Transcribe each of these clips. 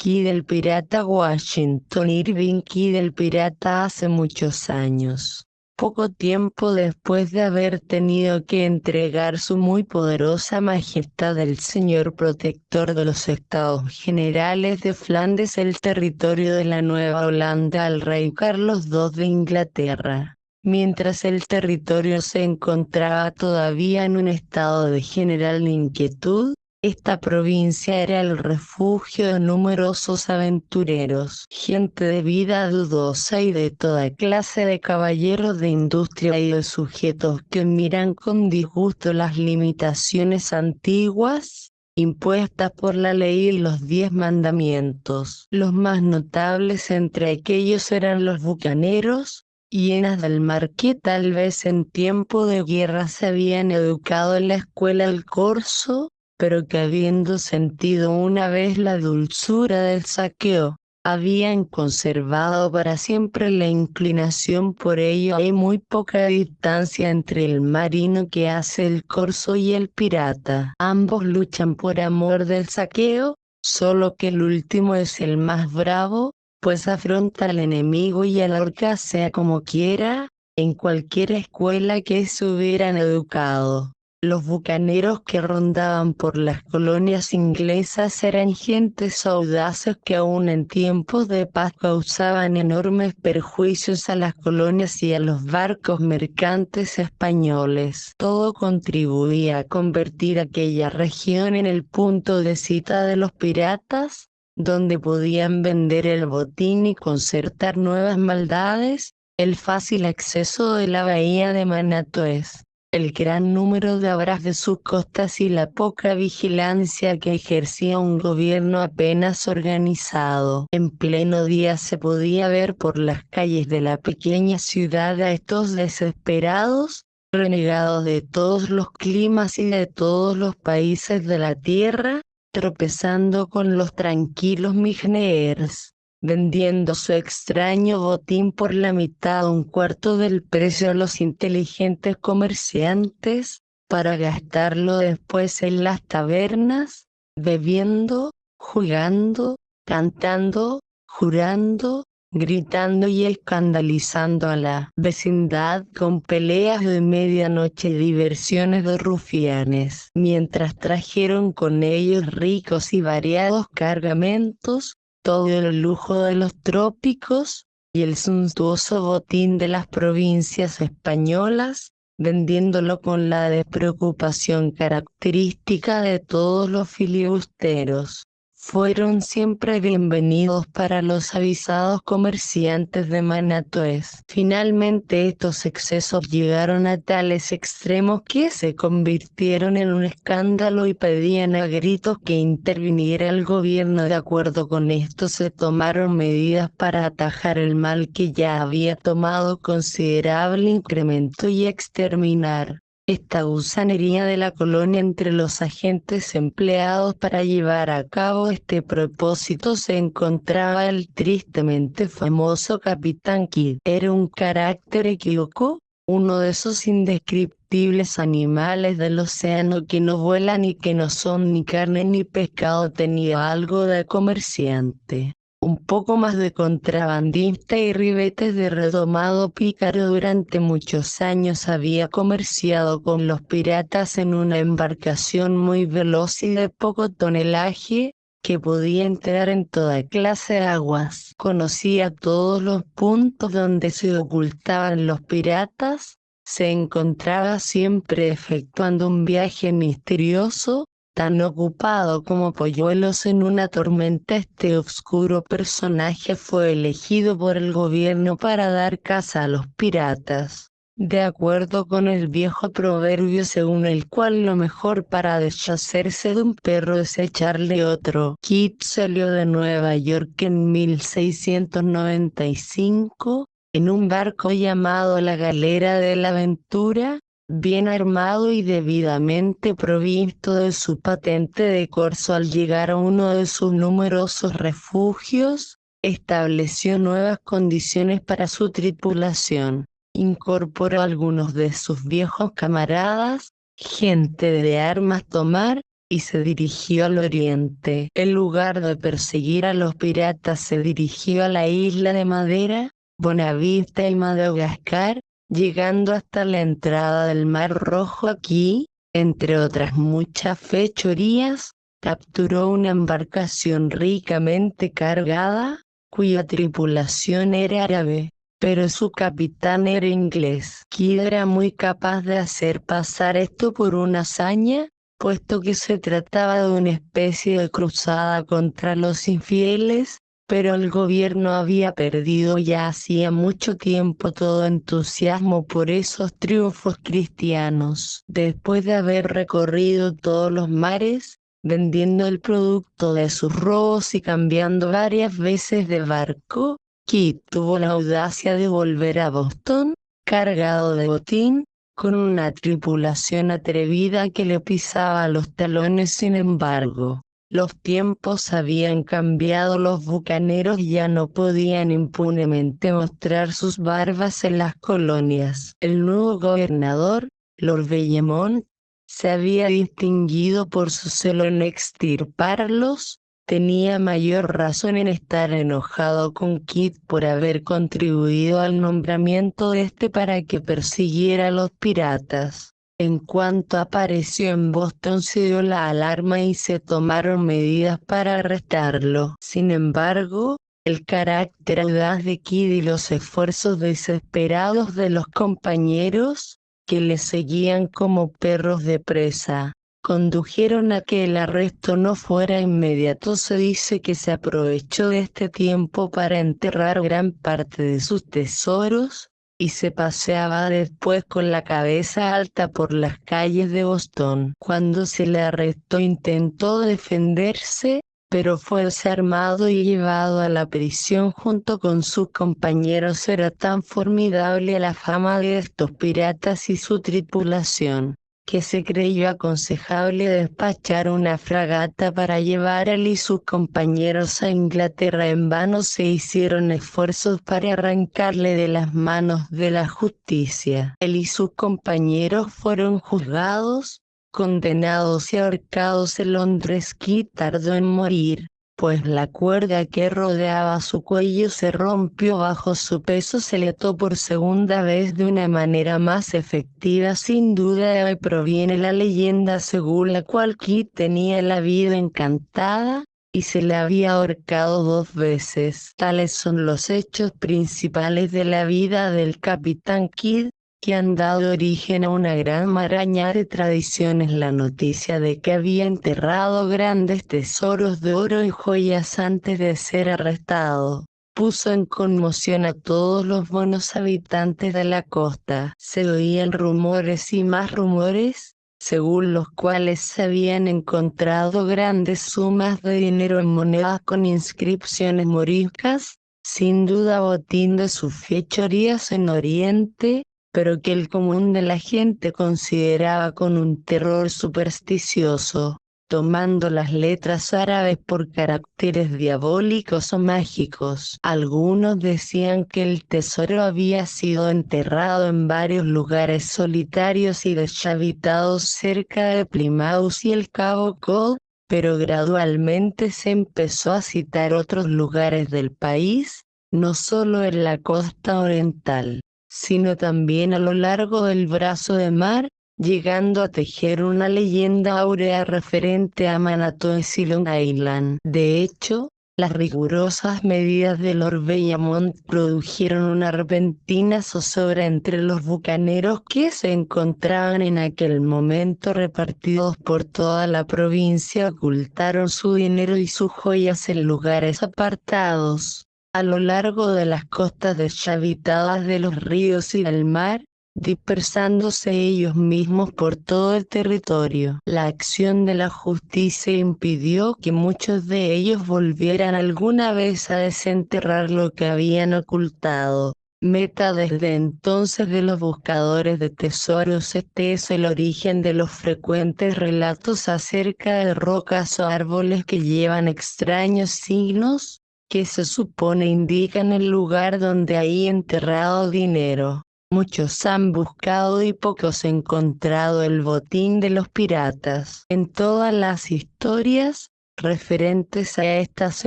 Kidd el pirata Washington Irving Kidd el pirata hace muchos años. Poco tiempo después de haber tenido que entregar su muy poderosa majestad el señor protector de los Estados Generales de Flandes el territorio de la Nueva Holanda al rey Carlos II de Inglaterra. Mientras el territorio se encontraba todavía en un estado de general inquietud, esta provincia era el refugio de numerosos aventureros, gente de vida dudosa y de toda clase de caballeros de industria y de sujetos que miran con disgusto las limitaciones antiguas impuestas por la ley y los 10 mandamientos. Los más notables entre aquellos eran los bucaneros, hienas del mar que tal vez en tiempo de guerra se habían educado en la escuela del corso, pero que habiendo sentido una vez la dulzura del saqueo, habían conservado para siempre la inclinación por ello. Hay muy poca distancia entre el marino que hace el corso y el pirata. Ambos luchan por amor del saqueo, solo que el último es el más bravo, pues afronta al enemigo y al ahorca sea como quiera, en cualquier escuela que se hubieran educado. Los bucaneros que rondaban por las colonias inglesas eran gentes audaces que aún en tiempos de paz causaban enormes perjuicios a las colonias y a los barcos mercantes españoles. Todo contribuía a convertir aquella región en el punto de cita de los piratas, donde podían vender el botín y concertar nuevas maldades. El fácil acceso de la bahía de Manatues, el gran número de abras de sus costas y la poca vigilancia que ejercía un gobierno apenas organizado. En pleno día se podía ver por las calles de la pequeña ciudad a estos desesperados, renegados de todos los climas y de todos los países de la tierra, tropezando con los tranquilos migneers, vendiendo su extraño botín por la mitad, un cuarto del precio a los inteligentes comerciantes, para gastarlo después en las tabernas, bebiendo, jugando, cantando, jurando, gritando y escandalizando a la vecindad con peleas de medianoche y diversiones de rufianes, mientras trajeron con ellos ricos y variados cargamentos, todo el lujo de los trópicos y el suntuoso botín de las provincias españolas, vendiéndolo con la despreocupación característica de todos los filibusteros. Fueron siempre bienvenidos para los avisados comerciantes de Manatues. Finalmente estos excesos llegaron a tales extremos que se convirtieron en un escándalo y pedían a gritos que interviniera el gobierno. De acuerdo con esto se tomaron medidas para atajar el mal que ya había tomado considerable incremento y exterminar esta gusanería de la colonia. Entre los agentes empleados para llevar a cabo este propósito se encontraba el tristemente famoso Capitán Kidd. Era un carácter equívoco, uno de esos indescriptibles animales del océano que no vuelan y que no son ni carne ni pescado. Tenía algo de comerciante, un poco más de contrabandista y ribetes de redomado pícaro. Durante muchos años había comerciado con los piratas en una embarcación muy veloz y de poco tonelaje, que podía entrar en toda clase de aguas. Conocía todos los puntos donde se ocultaban los piratas, se encontraba siempre efectuando un viaje misterioso, tan ocupado como polluelos en una tormenta. Este obscuro personaje fue elegido por el gobierno para dar caza a los piratas, de acuerdo con el viejo proverbio según el cual lo mejor para deshacerse de un perro es echarle otro. Kidd salió de Nueva York en 1695, en un barco llamado la Galera de la Ventura, bien armado y debidamente provisto de su patente de corso. Al llegar a uno de sus numerosos refugios, estableció nuevas condiciones para su tripulación. Incorporó a algunos de sus viejos camaradas, gente de armas tomar, y se dirigió al oriente. En lugar de perseguir a los piratas, se dirigió a la isla de Madera, Bonavista y Madagascar, llegando hasta la entrada del Mar Rojo. Aquí, entre otras muchas fechorías, capturó una embarcación ricamente cargada, cuya tripulación era árabe, pero su capitán era inglés. Kidd era muy capaz de hacer pasar esto por una hazaña, puesto que se trataba de una especie de cruzada contra los infieles, pero el gobierno había perdido ya hacía mucho tiempo todo entusiasmo por esos triunfos cristianos. Después de haber recorrido todos los mares, vendiendo el producto de sus robos y cambiando varias veces de barco, Kidd tuvo la audacia de volver a Boston, cargado de botín, con una tripulación atrevida que le pisaba los talones. Sin embargo, los tiempos habían cambiado, los bucaneros ya no podían impunemente mostrar sus barbas en las colonias. El nuevo gobernador, Lord Bellomont, se había distinguido por su celo en extirparlos. Tenía mayor razón en estar enojado con Kidd por haber contribuido al nombramiento de este para que persiguiera a los piratas. En cuanto apareció en Boston, se dio la alarma y se tomaron medidas para arrestarlo. Sin embargo, el carácter audaz de Kidd y los esfuerzos desesperados de los compañeros, que le seguían como perros de presa, condujeron a que el arresto no fuera inmediato. Se dice que se aprovechó de este tiempo para enterrar gran parte de sus tesoros, y se paseaba después con la cabeza alta por las calles de Boston. Cuando se le arrestó intentó defenderse, pero fue desarmado y llevado a la prisión junto con sus compañeros. Era tan formidable la fama de estos piratas y su tripulación, que se creyó aconsejable despachar una fragata para llevar a él y sus compañeros a Inglaterra. En vano se hicieron esfuerzos para arrancarle de las manos de la justicia. Él y sus compañeros fueron juzgados, condenados y ahorcados en Londres. Kidd tardó en morir, pues la cuerda que rodeaba su cuello se rompió bajo su peso. Se le ató por segunda vez de una manera más efectiva. Sin duda de ahí proviene la leyenda según la cual Kidd tenía la vida encantada, y se le había ahorcado 2 veces. Tales son los hechos principales de la vida del capitán Kidd, que han dado origen a una gran maraña de tradiciones. La noticia de que había enterrado grandes tesoros de oro y joyas antes de ser arrestado puso en conmoción a todos los buenos habitantes de la costa. Se oían rumores y más rumores, según los cuales se habían encontrado grandes sumas de dinero en monedas con inscripciones moriscas, sin duda botín de sus fechorías en Oriente, pero que el común de la gente consideraba con un terror supersticioso, tomando las letras árabes por caracteres diabólicos o mágicos. Algunos decían que el tesoro había sido enterrado en varios lugares solitarios y deshabitados cerca de Plymouth y el Cabo Cod, pero gradualmente se empezó a citar otros lugares del país, no solo en la costa oriental, sino también a lo largo del brazo de mar, llegando a tejer una leyenda áurea referente a Manhattan y Long Island. De hecho, las rigurosas medidas de Lord Bellomont produjeron una repentina zozobra entre los bucaneros que se encontraban en aquel momento repartidos por toda la provincia. Ocultaron su dinero y sus joyas en lugares apartados, a lo largo de las costas deshabitadas de los ríos y del mar, dispersándose ellos mismos por todo el territorio. La acción de la justicia impidió que muchos de ellos volvieran alguna vez a desenterrar lo que habían ocultado. Meta desde entonces de los buscadores de tesoros. Este es el origen de los frecuentes relatos acerca de rocas o árboles que llevan extraños signos, que se supone indican el lugar donde hay enterrado dinero. Muchos han buscado y pocos encontrado el botín de los piratas. En todas las historias referentes a estas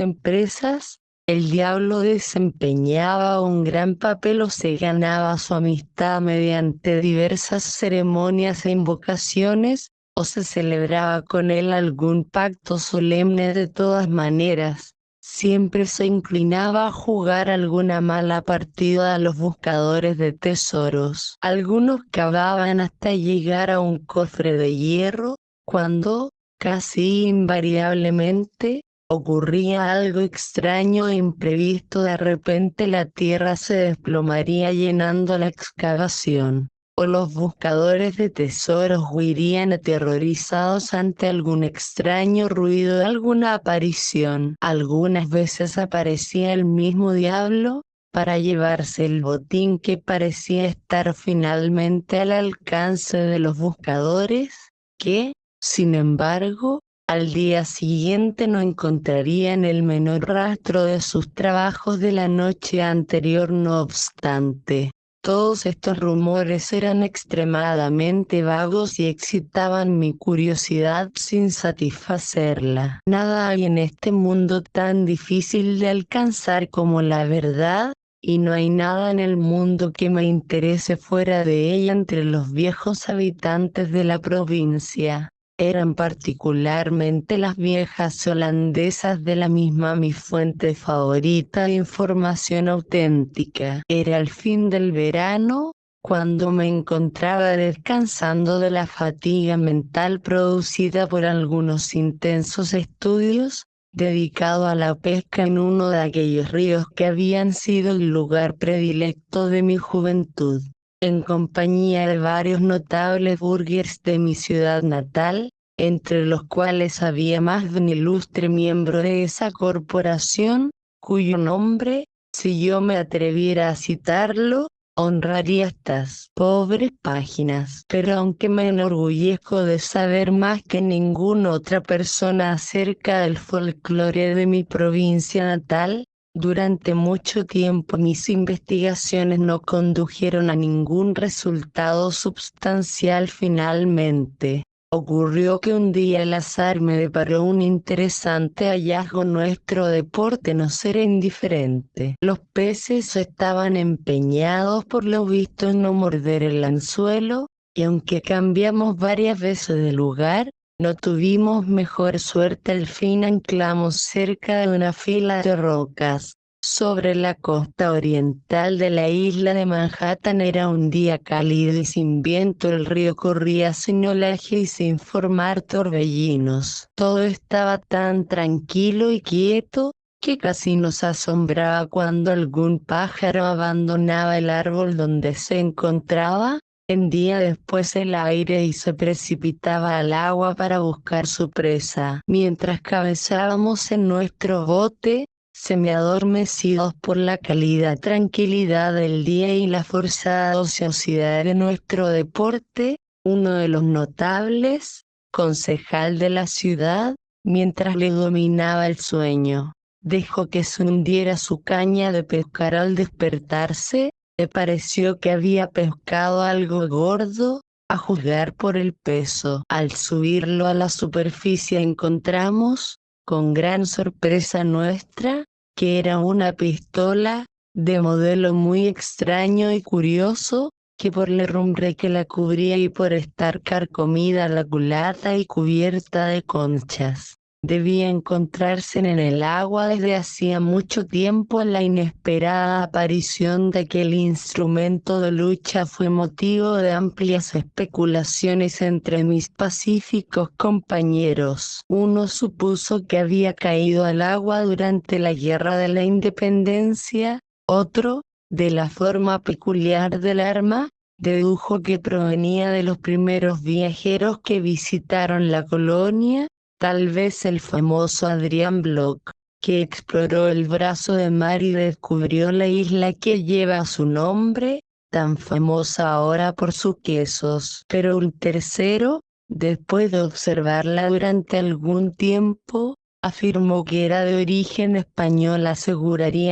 empresas, el diablo desempeñaba un gran papel o se ganaba su amistad mediante diversas ceremonias e invocaciones, o se celebraba con él algún pacto solemne. De todas maneras, siempre se inclinaba a jugar alguna mala partida a los buscadores de tesoros. Algunos cavaban hasta llegar a un cofre de hierro, cuando, casi invariablemente, ocurría algo extraño e imprevisto. De repente la tierra se desplomaría llenando la excavación, o los buscadores de tesoros huirían aterrorizados ante algún extraño ruido de alguna aparición. Algunas veces aparecía el mismo diablo, para llevarse el botín que parecía estar finalmente al alcance de los buscadores, que, sin embargo, al día siguiente no encontrarían el menor rastro de sus trabajos de la noche anterior. No obstante, todos estos rumores eran extremadamente vagos y excitaban mi curiosidad sin satisfacerla. Nada hay en este mundo tan difícil de alcanzar como la verdad, y no hay nada en el mundo que me interese fuera de ella. Entre los viejos habitantes de la provincia, eran particularmente las viejas holandesas de la misma mi fuente favorita de información auténtica. Era el fin del verano, cuando me encontraba descansando de la fatiga mental producida por algunos intensos estudios, dedicado a la pesca en uno de aquellos ríos que habían sido el lugar predilecto de mi juventud, en compañía de varios notables burgueses de mi ciudad natal, entre los cuales había más de un ilustre miembro de esa corporación, cuyo nombre, si yo me atreviera a citarlo, honraría estas pobres páginas. Pero aunque me enorgullezco de saber más que ninguna otra persona acerca del folclore de mi provincia natal, durante mucho tiempo mis investigaciones no condujeron a ningún resultado substancial. Finalmente, ocurrió que un día el azar me deparó un interesante hallazgo. Nuestro deporte no será indiferente. Los peces estaban empeñados por lo visto en no morder el anzuelo, y aunque cambiamos varias veces de lugar, no tuvimos mejor suerte. Al fin anclamos cerca de una fila de rocas, sobre la costa oriental de la isla de Manhattan. Era un día cálido y sin viento. El río corría sin oleaje y sin formar torbellinos. Todo estaba tan tranquilo y quieto, que casi nos asombraba cuando algún pájaro abandonaba el árbol donde se encontraba, hendía después el aire y se precipitaba al agua para buscar su presa. Mientras cabezábamos en nuestro bote, semi-adormecidos por la cálida tranquilidad del día y la forzada ociosidad de nuestro deporte, uno de los notables, concejal de la ciudad, mientras le dominaba el sueño, dejó que se hundiera su caña de pescar. Al despertarse, le pareció que había pescado algo gordo, a juzgar por el peso. Al subirlo a la superficie encontramos, con gran sorpresa nuestra, que era una pistola, de modelo muy extraño y curioso, que por la herrumbre que la cubría y por estar carcomida la culata y cubierta de conchas, debía encontrarse en el agua desde hacía mucho tiempo. La inesperada aparición de aquel instrumento de lucha fue motivo de amplias especulaciones entre mis pacíficos compañeros. Uno supuso que había caído al agua durante la Guerra de la Independencia, otro, de la forma peculiar del arma, dedujo que provenía de los primeros viajeros que visitaron la colonia, tal vez el famoso Adrian Block, que exploró el brazo de mar y descubrió la isla que lleva su nombre, tan famosa ahora por sus quesos. Pero un tercero, después de observarla durante algún tiempo, afirmó que era de origen español.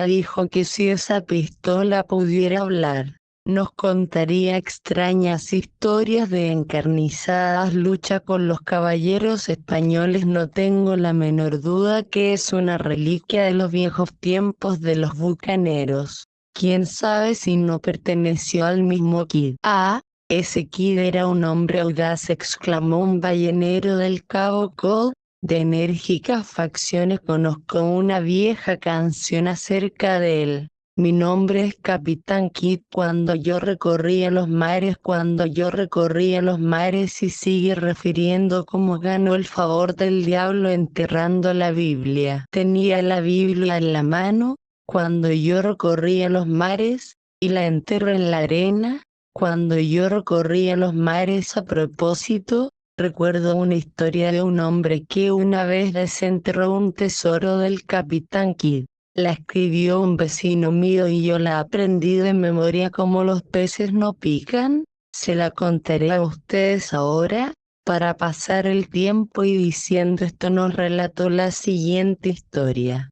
Dijo que si esa pistola pudiera hablar, nos contaría extrañas historias de encarnizadas luchas con los caballeros españoles. No tengo la menor duda que es una reliquia de los viejos tiempos de los bucaneros. Quién sabe si no perteneció al mismo Kidd. Ah, ese Kidd era un hombre audaz, exclamó un ballenero del Cabo Cod. De enérgicas facciones. Conozco una vieja canción acerca de él. Mi nombre es Capitán Kidd. Cuando yo recorría los mares, y sigue refiriendo cómo ganó el favor del diablo enterrando la Biblia. Tenía la Biblia en la mano, cuando yo recorría los mares, y la enterró en la arena. Cuando yo recorría los mares. A propósito, recuerdo una historia de un hombre que una vez desenterró un tesoro del Capitán Kidd. La escribió un vecino mío y yo la aprendí de memoria. Como los peces no pican, se la contaré a ustedes ahora, para pasar el tiempo, y diciendo esto nos relató la siguiente historia.